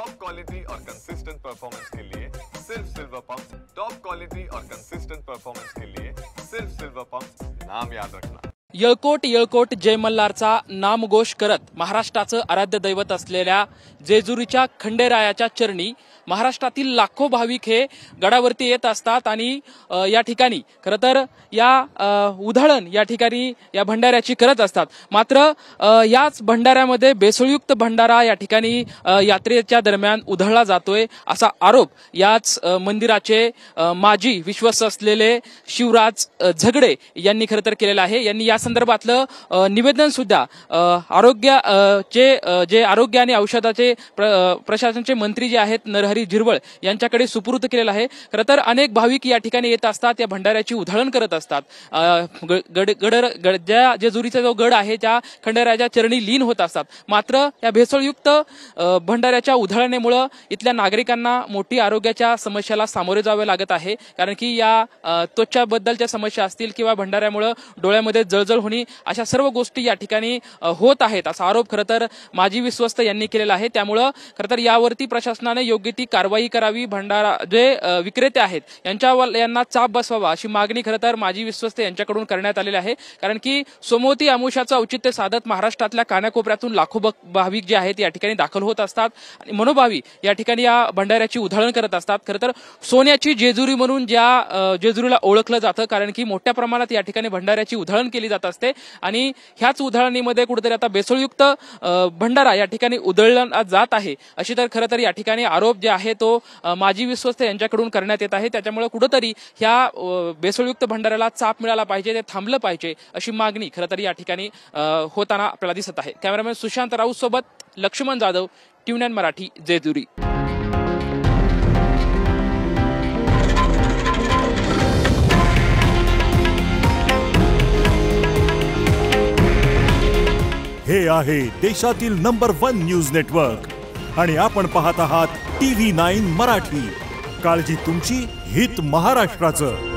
Top quality और consistent performance के लिए सिर्फ सिल्वर पंप। टॉप क्वालिटी और कंसिस्टेंट परफॉर्मेंस के लिए सिर्फ सिल्वर पंप, नाम याद रखना। येळकोट येळकोट जय मल्हारचा नामघोष करत महाराष्ट्राचं आराध्य दैवत असलेल्या जेजुरीच्या खंडेरायाच्या चरणी महाराष्ट्रातील लाखो भाविक हे गडावरती येत असतात आणि या ठिकाणी खरं तर या उधळण या ठिकाणी या भंडाऱ्याची करत असतात। मात्र याच भंडाऱ्यामध्ये बेसळयुक्त भंडारा या ठिकाणी यात्रेच्या दरम्यान उधळला जातोय असा आरोप याच मंदिराचे माजी विश्वस्त असलेले शिवराज झगडे यांनी खरं तर केलेला आहे। यांनी या संदर्भातलं निवेदन सुद्धा जे आरोग्य आणि औषधाचे प्रशासनाचे मंत्री जे आहेत नरहरी झिरवळ यांच्याकडे सुपूर्द केलेला आहे। खरं तर अनेक भाविक या ठिकाणी येत असतात, या भंडाऱ्याची उधळण करत असतात। जेजुरीचा जो गड आहे त्या खंडेरायाच्या चरणी लीन होत असतात। मात्र या भेसळयुक्त भंडाऱ्याच्या उधळणीमुळे इथल्या नागरिकांना मोठी आरोग्याच्या समस्याला सामोरे जावे लागत आहे। कारण की या त्वचाबद्दलच्या समस्या असतील किंवा भंडाऱ्यामुळे डोळ्यामध्ये जळजळ होणे अशा सर्व गोष्टी या ठिकाणी होत आहेत असा आरोप खरं तर माजी विश्वस्त यांनी केलेला आहे। त्यामुळे खरं तर यावरती प्रशासनाने योग्य ती कारवाई करावी, भंडारा जे विक्रेते आहेत यांना चाप बसवावा अशी मागणी खरं तर माजी विश्वस्त यांच्याकडून करण्यात आलेली आहे। कारण की सोमवती अमावस्येचं औचित्य साधत महाराष्ट्रातल्या कानाकोपऱ्यातून लाखो भाविक जे आहेत या ठिकाणी दाखल होत असतात आणि मनोभावी या ठिकाणी या भंडाऱ्याची उधळण करत असतात। खरं तर सोन्याची जेजुरी म्हणून ज्या जेजुरीला ओळखलं जातं, कारण की मोठ्या प्रमाणात या ठिकाणी भंडाऱ्याची उधळण केली जात असते आणि ह्याच उधळणीमध्ये कुठेतरी आता बेसळयुक्त भंडारा या ठिकाणी उधळला जात आहे अशी तर खरं तर या ठिकाणी आरोप जे आहे तो माजी विश्वस्त यांच्याकडून करण्यात येत आहे। त्याच्यामुळे कुठेतरी ह्या बेसळयुक्त भंडाऱ्याला चाप मिळाला पाहिजे, ते थांबलं पाहिजे अशी मागणी खरं तर या ठिकाणी होताना आपल्याला दिसत आहे। कॅमेरामॅन सुशांत राऊत सोबत लक्ष्मण जाधव, ट्यून मराठी, जेजुरी। हे आहे देशातील नंबर 1 न्यूज नेटवर्क आणि आपण पाहत आहात TV9 मराठी। काळजी तुमची, हित महाराष्ट्राचं।